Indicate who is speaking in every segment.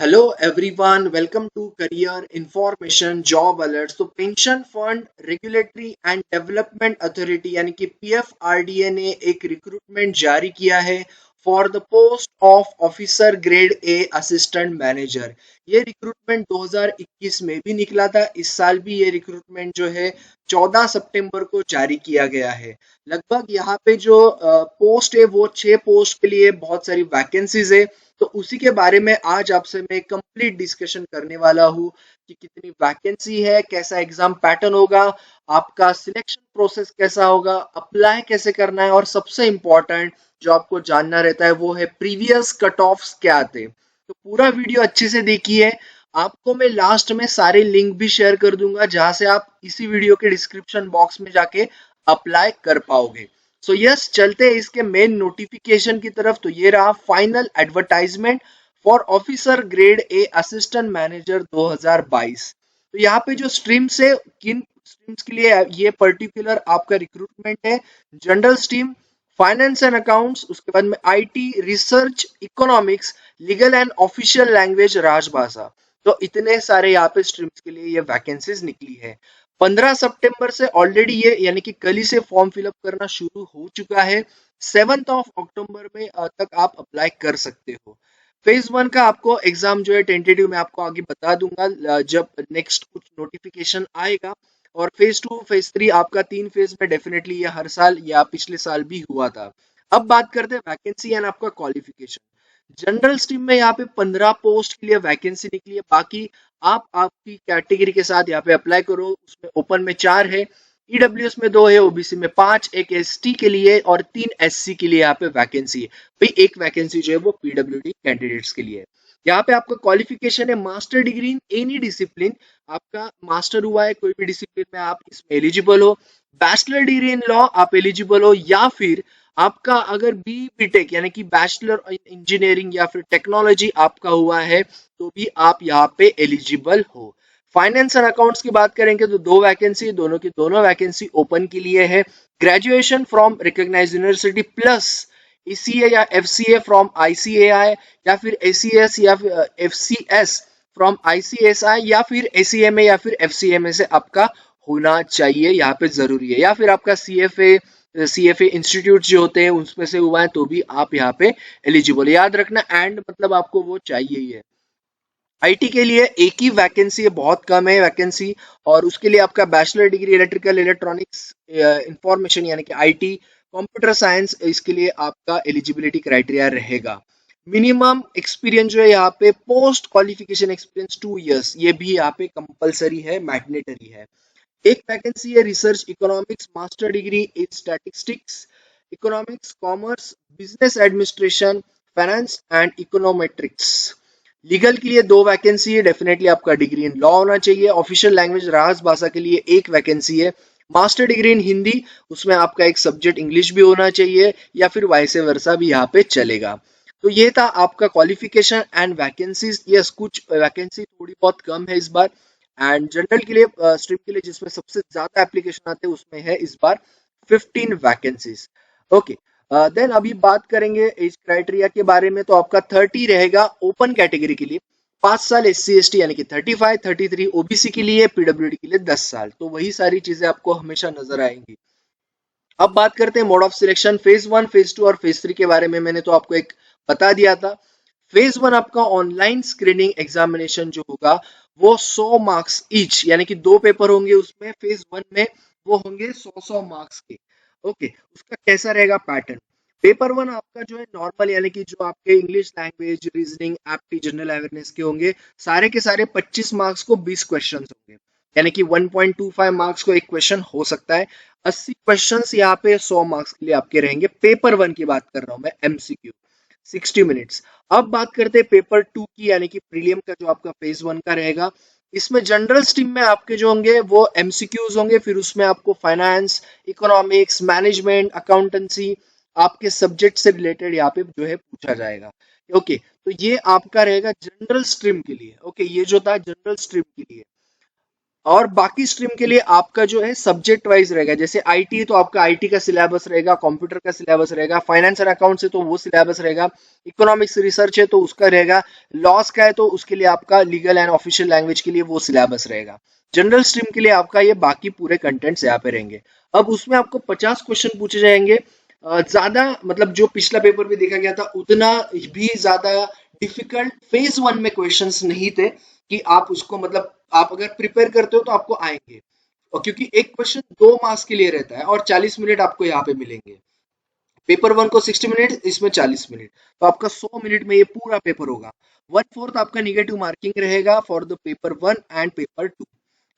Speaker 1: Hello everyone, welcome to Career Information Job Alerts। तो pension fund regulatory and development authority यानी कि PFRDA ने एक रिक्रूटमेंट जारी किया है for the post of officer grade A assistant manager. ये रिक्रूटमेंट 2021 में भी निकला था। इस साल भी ये रिक्रूटमेंट जो है 14 सितंबर को जारी किया गया है। लगभग यहाँ पे जो पोस्ट है वो 6 पोस्ट के लिए बहुत सारी वैकेंसीज है। तो उसी के बारे में आज आपसे मैं कंप्लीट डिस्कशन करने वाला हूँ कि कितनी वैकेंसी है, कैसा एग्जाम पैटर्न होगा, आपका सिलेक्शन प्रोसेस कैसा होगा, अप्लाई कैसे करना है और सबसे इम्पोर्टेंट जो आपको जानना रहता है वो है प्रीवियस कट ऑफ्स क्या थे। तो पूरा वीडियो अच्छे से देखिए। आपको मैं लास्ट में सारे लिंक भी शेयर कर दूंगा जहां से आप इसी वीडियो के डिस्क्रिप्शन बॉक्स में जाके अप्लाई कर पाओगे। सो यस, चलते हैं इसके मेन नोटिफिकेशन की तरफ। तो ये रहा final advertisement for officer grade A assistant manager 2022। तो यहाँ पे जो स्ट्रीम्स है, किन स्ट्रीम्स के लिए ये पर्टिकुलर आपका रिक्रूटमेंट है। General stream, finance and accounts, उसके बाद में IT, research, economics, legal and official language, राजभाषा। तो इतने सारे यहाँ पे स्ट्रीम्स के लिए ये वैकेंसीज निकली है। 15 सितंबर से ऑलरेडी ये यानी कि कल ही से फॉर्म फिलअप करना शुरू हो चुका है। 7 अक्टूबर में तक आप अप्लाई कर सकते हो। फेज 1 का आपको एग्जाम जो है टेंटेटिव में आपको आगे बता दूंगा जब नेक्स्ट कुछ नोटिफिकेशन आएगा। और फेज 2 फेज 3 आपका 3 फेज में डेफिनेटली ये हर साल या पिछले साल भी हुआ था। अब बात करते हैं वैकेंसी एंड आपका क्वालिफिकेशन। जनरल स्ट्रीम में यहाँ पे 15 पोस्ट के लिए वैकेंसी निकली है। बाकी आप आपकी कैटेगरी के साथ यहाँ पे अप्लाई करो। उसमें ओपन में 4 है, ईडब्ल्यूएस में 2 है, ओबीसी में 5, एक एसटी के लिए और 3 एससी के लिए यहाँ पे वैकेंसी है। भाई एक वैकेंसी जो है वो पीडब्ल्यूडी कैंडिडेट्स के लिए है। यहाँ पे आपका क्वालिफिकेशन है master degree in any discipline. आपका मास्टर हुआ है कोई भी डिसिप्लिन में, आप इसमें एलिजिबल हो। बैचलर डिग्री इन लॉ आप एलिजिबल हो, या फिर आपका अगर बीटेक यानी कि बैचलर इंजीनियरिंग या फिर टेक्नोलॉजी आपका हुआ है तो भी आप यहाँ पे एलिजिबल हो। फाइनेंस एंड अकाउंट्स की बात करेंगे तो 2 वैकेंसी, दोनों की दोनों वैकेंसी ओपन के लिए है। Graduation from recognised university plus ACA या एफसीए फ्रॉम आईसीएआई, या फिर एसीएस या फिर एफसीएस फ्रॉम आईसीएसआई, या फिर एसीएमए या फिर एफसीएमए से आपका होना चाहिए, यहाँ पे जरूरी है। या फिर आपका सीएफए इंस्टीट्यूट जो होते हैं उसमें से हुआ है तो भी आप यहाँ पे एलिजिबल। याद रखना एंड मतलब आपको वो चाहिए ही है। आईटी के लिए एक ही वैकेंसी है, बहुत कम है वैकेंसी। और उसके लिए आपका bachelor degree electrical electronics information यानी कि आईटी, कंप्यूटर साइंस, इसके लिए आपका एलिजिबिलिटी क्राइटेरिया रहेगा। मिनिमम एक्सपीरियंस जो है यहाँ पे पोस्ट क्वालिफिकेशन एक्सपीरियंस 2 इयर्स, ये भी यहाँ पे कंपलसरी है, मैंडेटरी है। एक वैकेंसी है research economics, master degree in statistics, economics, commerce, business administration, finance and econometrics. Legal के लिए 2 वैकेंसी है, डेफिनेटली आपका डिग्री इन लॉ होना चाहिए। ऑफिशियल लैंग्वेज राजभाषा के लिए एक वैकेंसी है। मास्टर डिग्री इन हिंदी, उसमें आपका एक सब्जेक्ट इंग्लिश भी होना चाहिए, या फिर वाइसे वर्सा भी यहाँ पे चलेगा। तो ये था आपका क्वालिफिकेशन एंड वैकेंसीज। यस, कुछ वैकेंसी थोड़ी बहुत कम है इस बार। एंड जनरल के लिए स्ट्रीम के लिए जिसमें सबसे ज्यादा एप्लीकेशन आते हैं उसमें है इस बार 15 वैकेंसीज। ओके, देन अभी बात करेंगे एज क्राइटेरिया के बारे में। तो आपका 30 रहेगा ओपन कैटेगरी के लिए, 5 साल एससी एसटी यानी कि 35, 33 ओबीसी के लिए, पीडब्ल्यूडी के लिए 10 साल। तो वही सारी चीजें आपको हमेशा नजर आएंगी। अब बात करते हैं mode of selection, phase 1, phase 2 और फेज 3 के बारे में मैंने तो आपको एक बता दिया था। फेज 1 आपका ऑनलाइन स्क्रीनिंग एग्जामिनेशन जो होगा वो 100 मार्क्स ईच यानी कि 2 पेपर होंगे उसमें। फेज 1 में वो होंगे 100 मार्क्स के। ओके, उसका कैसा रहेगा पैटर्न। पेपर 1 आपका जो है नॉर्मल यानी कि जो आपके English language, reasoning, apti, general awareness के होंगे। सारे के सारे 25 मार्क्स को 20 क्वेश्चन होंगे, यानी कि 1.25 मार्क्स को एक क्वेश्चन हो सकता है। 80 क्वेश्चंस यहाँ पे 100 मार्क्स के लिए आपके रहेंगे। पेपर 1 की बात कर रहा हूं मैं, एमसीक्यू 60 मिनट्स। अब बात करते हैं पेपर 2 की यानी कि प्रीलियम का, जो आपका फेज 1 का रहेगा। इसमें जनरल स्ट्रीम में आपके जो होंगे वो एमसीक्यूज होंगे, फिर उसमें आपको फाइनेंस, इकोनॉमिक्स, मैनेजमेंट, अकाउंटेंसी, आपके सब्जेक्ट से रिलेटेड यहाँ पे जो है पूछा जाएगा। ओके, तो ये आपका रहेगा जनरल स्ट्रीम के लिए। ओके, ये जो था जनरल स्ट्रीम के लिए। और बाकी स्ट्रीम के लिए आपका जो है सब्जेक्ट वाइज रहेगा, जैसे आईटी है तो आपका आईटी का सिलेबस रहेगा, कंप्यूटर का सिलेबस रहेगा, फाइनेंस एंड अकाउंट्स है तो वो सिलेबस रहेगा, इकोनॉमिक्स रिसर्च है तो उसका रहेगा, लॉस का है तो उसके लिए आपका लीगल एंड ऑफिशियल लैंग्वेज के लिए वो सिलेबस रहेगा। जनरल स्ट्रीम के लिए आपका ये बाकी पूरे कंटेंट्स यहाँ पे रहेंगे। अब उसमें आपको 50 क्वेश्चन पूछे जाएंगे। ज्यादा मतलब जो पिछला पेपर में देखा गया था उतना भी ज्यादा डिफिकल्ट फेज वन में क्वेश्चंस नहीं थे कि आप उसको मतलब आप अगर प्रिपेयर करते हो तो आपको आएंगे। और क्योंकि एक क्वेश्चन 2 मार्क्स के लिए रहता है और 40 मिनट आपको यहाँ पे मिलेंगे। पेपर वन को 60 मिनट, इसमें 40 मिनट, तो आपका 100 मिनट में ये पूरा पेपर होगा। 1/4 आपका निगेटिव मार्किंग रहेगा for the paper one and paper two.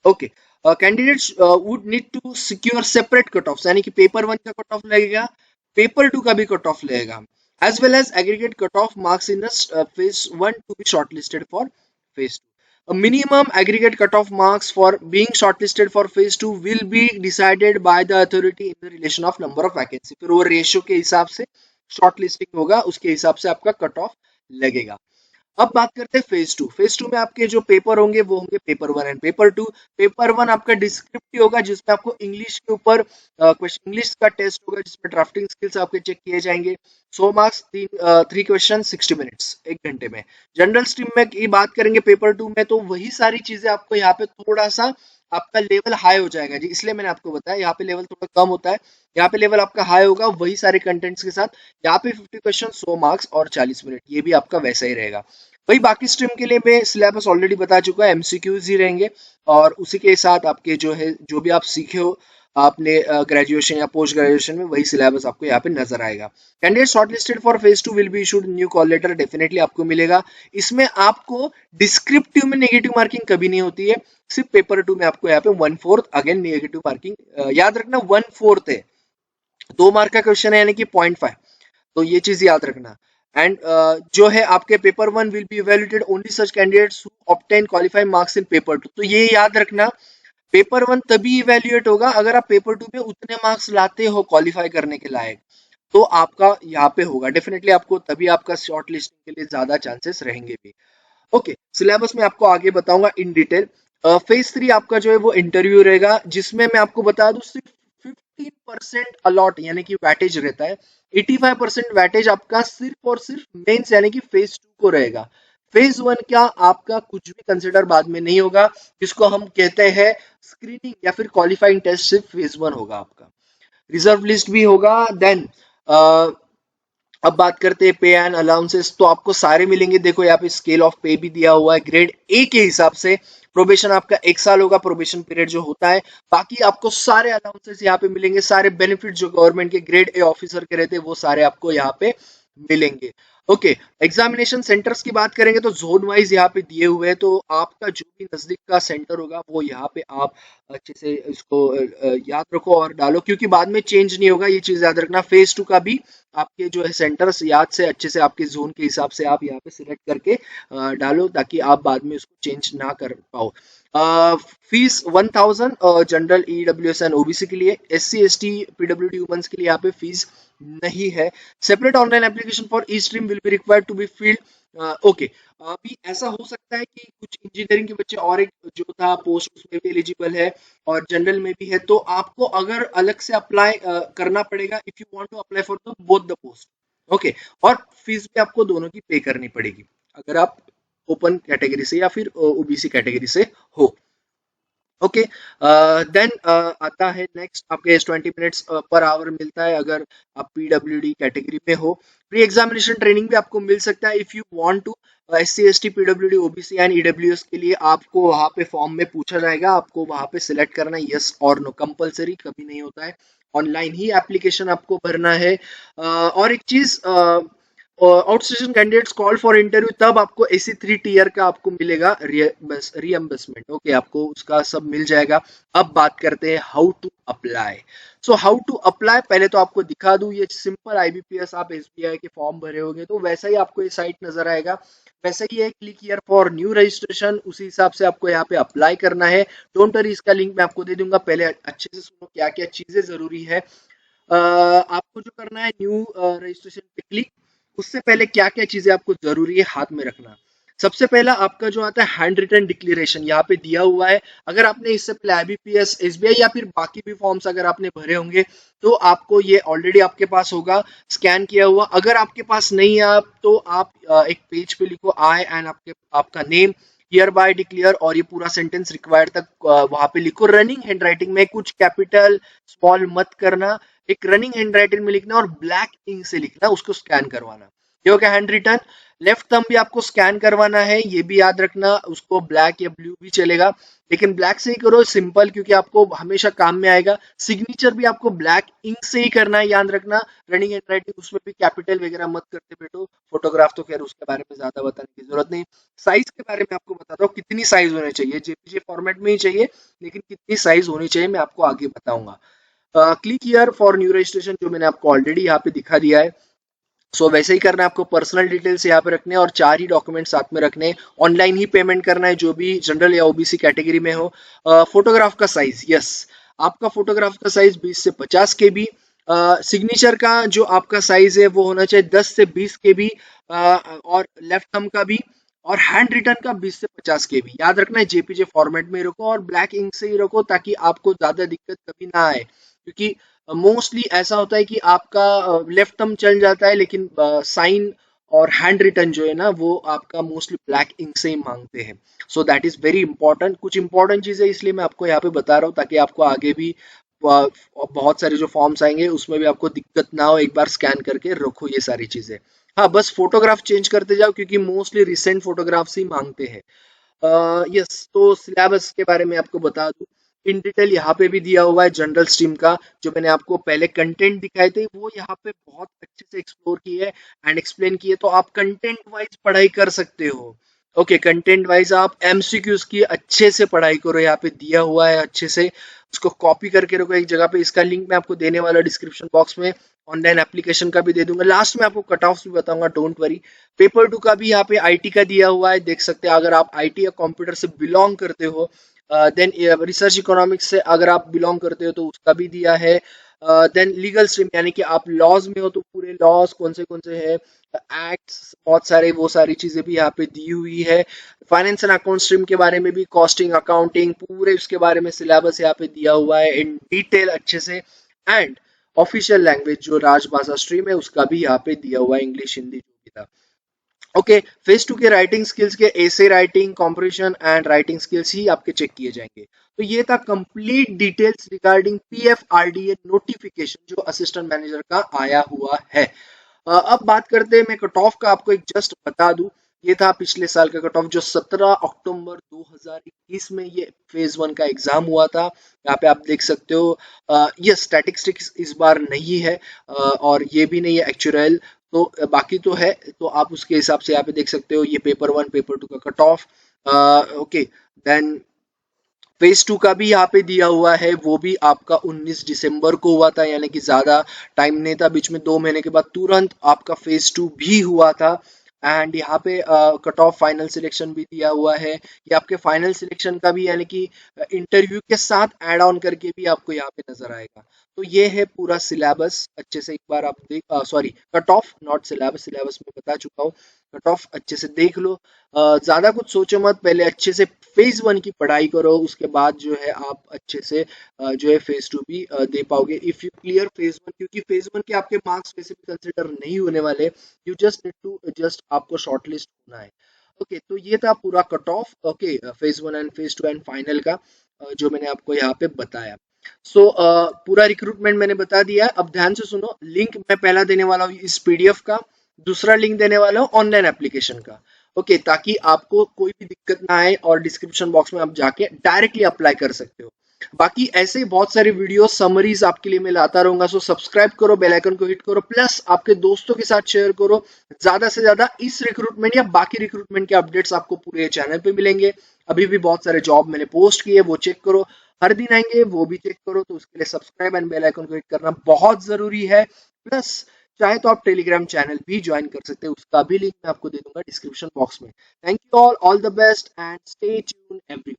Speaker 1: Okay, candidates would need to secure separate cut off, यानी कि पेपर वन का कट ऑफ लगेगा, पेपर टू का भी कट ऑफ लगेगा, as well as aggregate cut off marks in phase one to be shortlisted for phase 2. A minimum aggregate cutoff marks for being shortlisted for phase 2 will be decided by the authority in the relation of number of vacancy. फिर वो ratio के हिसाब से shortlisting होगा, उसके हिसाब से आपका कट ऑफ लगेगा। अब बात करते हैं फेज टू। फेज टू में आपके जो पेपर होंगे वो होंगे paper one and paper to. Paper one आपका डिस्क्रिप्टिव होगा जिसमें आपको इंग्लिश के ऊपर इंग्लिश का टेस्ट होगा जिसमें ड्राफ्टिंग स्किल्स आपके चेक किए जाएंगे। 100 मार्क्स, 3 क्वेश्चन, 60 मिनट्स, 1 घंटे में। जनरल स्ट्रीम में की बात करेंगे पेपर टू में तो वही सारी चीजें आपको यहाँ पे थोड़ा सा आपका लेवल हाई हो जाएगा जी, इसलिए मैंने आपको बताया यहाँ पे लेवल थोड़ा कम होता है, यहाँ पे लेवल आपका हाई होगा वही सारे कंटेंट्स के साथ। यहाँ पे 50 क्वेश्चन, 100 मार्क्स और 40 मिनट, ये भी आपका वैसा ही रहेगा। वही बाकी स्ट्रीम के लिए मैं सिलेबस ऑलरेडी बता चुका है, एमसीक्यूज ही रहेंगे और उसी के साथ आपके जो है जो भी आप सीखे हो आपने ग्रेजुएशन या पोस्ट ग्रेजुएशन में, वही सिलेबस आपको यहाँ पे नजर आएगा। Candidate shortlisted for phase two will be issued new call letter, definitely आपको मिलेगा। इसमें आपको डिस्क्रिप्टिव में नेगेटिव मार्किंग कभी नहीं होती है, सिर्फ पेपर टू में आपको यहाँ पे 1/4 अगेन नेगेटिव मार्किंग, याद रखना 1/4 है, 2 मार्क का क्वेश्चन है यानी कि 0.5, तो ये चीज याद रखना। एंड जो है आपके paper one will be evaluated only such candidates who obtain qualifying marks in paper two, तो ये याद रखना पेपर वन तभी इवेल्युएट होगा अगर आप पेपर टू में उतने मार्क्स लाते हो क्वालिफाई करने के लायक, तो आपका यहाँ पे होगा डेफिनेटली, आपको तभी आपका शॉर्ट लिस्टिंग के लिए ज्यादा चांसेस रहेंगे भी। ओके, सिलेबस में आपको आगे बताऊंगा इन डिटेल। फेज थ्री आपका जो है वो इंटरव्यू रहेगा जिसमें मैं आपको बता दूं सिर्फ 15% अलॉट यानी कि वैटेज रहता है, 85% वैटेज आपका सिर्फ और सिर्फ मेंस यानी कि फेज टू को रहेगा। फेज वन का आपका कुछ भी कंसिडर बाद में नहीं होगा, जिसको हम कहते हैं स्क्रीनिंग या फिर क्वालिफाइंग टेस्ट, सिर्फ फेज वन होगा आपका। रिजर्व लिस्ट भी होगा। देन अब बात करते हैं पे एंड अलाउंसेस, तो आपको सारे मिलेंगे, देखो यहाँ पे स्केल ऑफ पे भी दिया हुआ है ग्रेड ए के हिसाब से। प्रोबेशन आपका 1 साल होगा, प्रोबेशन पीरियड जो होता है। बाकी आपको सारे अलाउंसेस यहाँ पे मिलेंगे, सारे बेनिफिट जो गवर्नमेंट के ग्रेड ए ऑफिसर के रहते हैं वो सारे आपको यहाँ पे मिलेंगे। ओके, एग्जामिनेशन सेंटर्स की बात करेंगे तो जोन वाइज यहाँ पे दिए हुए हैं, तो आपका जो भी नजदीक का सेंटर होगा वो यहाँ पे आप अच्छे से इसको याद रखो और डालो, क्योंकि बाद में चेंज नहीं होगा, ये चीज याद रखना। फेज टू का भी आपके जो है सेंटर्स याद से अच्छे से आपके जोन के हिसाब से आप यहाँ पे सिलेक्ट करके डालो ताकि आप बाद में उसको चेंज ना कर पाओ। Fees 1000 general EWS and OBC के लिए, एससी एसटी पीडब्ल्यूडी वुमेन्स के लिए यहाँ पे फीस नहीं है। Separate online application for E stream will be required to be filled. Okay, अभी ऐसा हो सकता है कि कुछ इंजीनियरिंग के बच्चे और एक जो था पोस्ट उसमें भी एलिजिबल है और जनरल में भी है, तो आपको अगर अलग से अप्लाई करना पड़ेगा if you want to apply for the both the post. Okay, और फीस भी आपको दोनों की पे करनी पड़ेगी अगर आप ओपन कैटेगरी से या फिर ओबीसी कैटेगरी से हो। ओके, देन आता है नेक्स्ट, आपके 20 मिनट्स पर आवर मिलता है अगर आप पीडब्ल्यूडी कैटेगरी में हो। प्री एग्जामिनेशन ट्रेनिंग भी आपको मिल सकता है if you want to. SC ST PWD OBC and EWS के लिए आपको वहां पे फॉर्म में पूछा जाएगा, आपको वहां पे सिलेक्ट करना है यस और नो, कंपलसरी कभी नहीं होता है, ऑनलाइन ही एप्लीकेशन आपको भरना है। और एक चीज, outstation candidates call for interview तब आपको एसी 3 टीयर का आपको मिलेगा रियम्बर्समेंट। ओके, आपको उसका सब मिल जाएगा। अब बात करते हैं how to apply. So how to apply, पहले तो आपको दिखा दूं, ये सिंपल आईबीपीएस आप एसबीआई के फॉर्म भरे होंगे तो वैसा ही आपको ये साइट नजर आएगा, वैसे ही है, click here for new registration, उसी हिसाब से आपको यहाँ पे अप्लाई करना है। डोंट वरी, इसका लिंक मैं आपको दे दूंगा, पहले अच्छे से सुनो क्या क्या चीजें जरूरी है। आपको जो करना है न्यू रजिस्ट्रेशन पे क्लिक, उससे पहले क्या क्या चीजें आपको जरूरी है हाथ में रखना। सबसे पहला आपका जो आता है हैंड रिटन डिक्लेरेशन, यहाँ पे दिया हुआ है। अगर आपने इससे पहले आईबीपीएस, एसबीआई या फिर बाकी भी फॉर्म्स अगर आपने भरे होंगे तो आपको ये ऑलरेडी आपके पास होगा स्कैन किया हुआ। अगर आपके पास नहीं है आप तो आप एक पेज पे लिखो आई एंड आपका नेम हियर बाय डिक्लेयर, और ये पूरा सेंटेंस रिक्वायर्ड तक वहां पे लिखो। रनिंग हैंडराइटिंग में, कुछ कैपिटल स्मॉल मत करना, एक रनिंग हैंडराइटिंग में लिखना और ब्लैक इंक से लिखना, उसको स्कैन करवाना। ये हो गया हैंड रिटन। लेफ्ट थंब भी आपको स्कैन करवाना है, ये भी याद रखना, उसको ब्लैक या ब्लू भी चलेगा, लेकिन ब्लैक से ही करो, सिंपल, क्योंकि आपको हमेशा काम में आएगा। सिग्नेचर भी आपको ब्लैक इंक से ही करना है, याद रखना। रनिंग हैंड राइटिंग, उसमें भी कैपिटल वगैरह मत करते बैठो। फोटोग्राफ तो खैर उसके बारे में ज्यादा बताने की जरूरत नहीं। साइज के बारे में आपको बताता हूँ, कितनी साइज होनी चाहिए। जेपीजी फॉर्मेट में ही चाहिए, लेकिन कितनी साइज होनी चाहिए मैं आपको आगे बताऊंगा। Click here for new registration, जो मैंने आपको ऑलरेडी यहाँ पे दिखा दिया है। सो वैसे ही करना है आपको। पर्सनल डिटेल्स यहाँ पे रखने हैं और 4 ही डॉक्यूमेंट साथ में रखने हैं। ऑनलाइन ही पेमेंट करना है, जो भी जनरल या ओबीसी कैटेगरी में हो। फोटोग्राफ का साइज, यस, आपका फोटोग्राफ का साइज 20 से 50 के बी। सिग्नेचर का जो आपका साइज है वो होना चाहिए 10 से 20 के बी, और लेफ्ट थंब का भी, और हैंड रिटन का 20 से 50 के बी। याद रखना है जेपीजे फॉर्मेट में ही रखो और ब्लैक इंक से ही रखो, ताकि आपको ज्यादा दिक्कत कभी ना आए। क्योंकि मोस्टली ऐसा होता है कि आपका लेफ्ट थंब चल जाता है, लेकिन साइन और हैंड रिटन जो है ना वो आपका मोस्टली ब्लैक इंक से ही मांगते हैं। So that is very important. कुछ इंपॉर्टेंट चीजें इसलिए मैं आपको यहाँ पे बता रहा हूँ, ताकि आपको आगे भी बहुत सारे जो फॉर्म्स आएंगे उसमें भी आपको दिक्कत ना हो। एक बार स्कैन करके रखो ये सारी चीजें। हाँ, बस फोटोग्राफ चेंज करते जाओ, क्योंकि मोस्टली रिसेंट फोटोग्राफ्स ही मांगते हैं। यस, तो सिलेबस के बारे में आपको बता दूं, इन डिटेल यहाँ पे भी दिया हुआ है जनरल स्ट्रीम का। जो मैंने आपको पहले कंटेंट दिखाए थे वो यहाँ पे बहुत अच्छे से एक्सप्लोर किए एंड एक्सप्लेन किए, तो आप कंटेंट वाइज पढ़ाई कर सकते हो। ओके, कंटेंट वाइज आप एमसीक्यूज की अच्छे से पढ़ाई करो, यहाँ पे दिया हुआ है अच्छे से, उसको कॉपी करके रखो एक जगह पे। इसका लिंक मैं आपको देने वाला डिस्क्रिप्शन बॉक्स में, ऑनलाइन एप्लीकेशन का भी दे दूंगा। लास्ट में आपको कट ऑफ भी बताऊंगा, डोंट वरी। पेपर 2 का भी यहाँ पे आईटी का दिया हुआ है, देख सकते हैं। अगर आप आईटी या कंप्यूटर से बिलोंग करते हो, देन रिसर्च इकोनॉमिक्स से अगर आप बिलोंग करते हो तो उसका भी दिया है। देन लीगल स्ट्रीम, यानी कि आप लॉज में हो तो पूरे लॉज कौन से हैं, एक्ट्स बहुत सारे, वो सारी चीजें भी यहाँ पे दी हुई है। फाइनेंस एंड अकाउंट स्ट्रीम के बारे में भी, कॉस्टिंग, अकाउंटिंग, पूरे उसके बारे में सिलेबस यहाँ पे दिया हुआ है इन डिटेल अच्छे से। एंड ऑफिशियल लैंग्वेज जो राजभाषा स्ट्रीम है उसका भी यहाँ पे दिया हुआ है, इंग्लिश हिंदी जो भी था। ओके, फेज 2 के राइटिंग स्किल्स के essay writing, comprehension and writing skills ही आपके चेक किए जाएंगे। तो ये था complete details regarding PFRDA notification जो असिस्टेंट मैनेजर का आया हुआ है। अब बात करते हैं, मैं कट ऑफ का आपको एक जस्ट बता दूं। ये था पिछले साल का कट ऑफ, जो 17 अक्टूबर 2021 में ये फेज 1 का एग्जाम हुआ था। यहाँ पे आप देख सकते हो, ये स्टैटिस्टिक्स इस बार नहीं है, और ये भी नहीं है एक्चुअल, तो बाकी तो है, तो आप उसके हिसाब से यहाँ पे देख सकते हो। ये पेपर 1 पेपर 2 का cut off. Okay, then phase 2 का भी यहाँ पे दिया हुआ है, वो भी आपका 19 दिसंबर को हुआ था, यानी कि ज्यादा टाइम नहीं था बीच में, 2 महीने के बाद तुरंत आपका फेज 2 भी हुआ था। एंड यहाँ पे कट ऑफ फाइनल सिलेक्शन भी दिया हुआ है। ये आपके फाइनल सिलेक्शन का भी, यानी कि इंटरव्यू के साथ ऐड ऑन करके भी आपको यहाँ पे नजर आएगा। तो ये है पूरा सिलेबस, अच्छे से एक बार आप देख, sorry, cut off not syllabus, syllabus में बता चुका हूँ। कट ऑफ अच्छे से देख लो, ज्यादा कुछ सोचो मत, पहले अच्छे से फेज 1 की पढ़ाई करो, उसके बाद जो है आप अच्छे से जो है फेज 2 भी दे पाओगे इफ यू क्लियर फेज 1, क्योंकि फेज 1 के आपके मार्क्स वैसे भी कंसिडर नहीं होने वाले। You just need to just आपको शॉर्टलिस्ट होना है। ओके, तो ये था पूरा cut off, okay, phase 1 and phase 2 and final का, जो मैंने आपको यहाँ पे बताया। सो पूरा रिक्रूटमेंट मैंने बता दिया। अब ध्यान से सुनो, लिंक मैं पहला देने वाला हूँ इस पीडीएफ का, दूसरा लिंक देने वाला हूँ ऑनलाइन एप्लीकेशन का। ओके, ताकि आपको कोई भी दिक्कत ना आए और डिस्क्रिप्शन बॉक्स में आप जाके डायरेक्टली अप्लाई कर सकते हो। बाकी ऐसे ही बहुत सारे वीडियो समरीज आपके लिए मैं लाता रहूंगा। सो सब्सक्राइब करो, बेल आइकन को हिट करो, प्लस आपके दोस्तों के साथ शेयर करो। ज्यादा से ज्यादा इस रिक्रूटमेंट या बाकी रिक्रूटमेंट के अपडेट्स आपको पूरे चैनल पे मिलेंगे। अभी भी बहुत सारे जॉब मैंने पोस्ट किए, वो चेक करो, हर दिन आएंगे, वो भी चेक करो। तो उसके लिए सब्सक्राइब एंड बेल आइकन को हिट करना बहुत जरूरी है। प्लस चाहे तो आप टेलीग्राम चैनल भी ज्वाइन कर सकते हैं, उसका भी लिंक मैं आपको दे दूंगा डिस्क्रिप्शन बॉक्स में। Thank you all the best and stay tune everyone.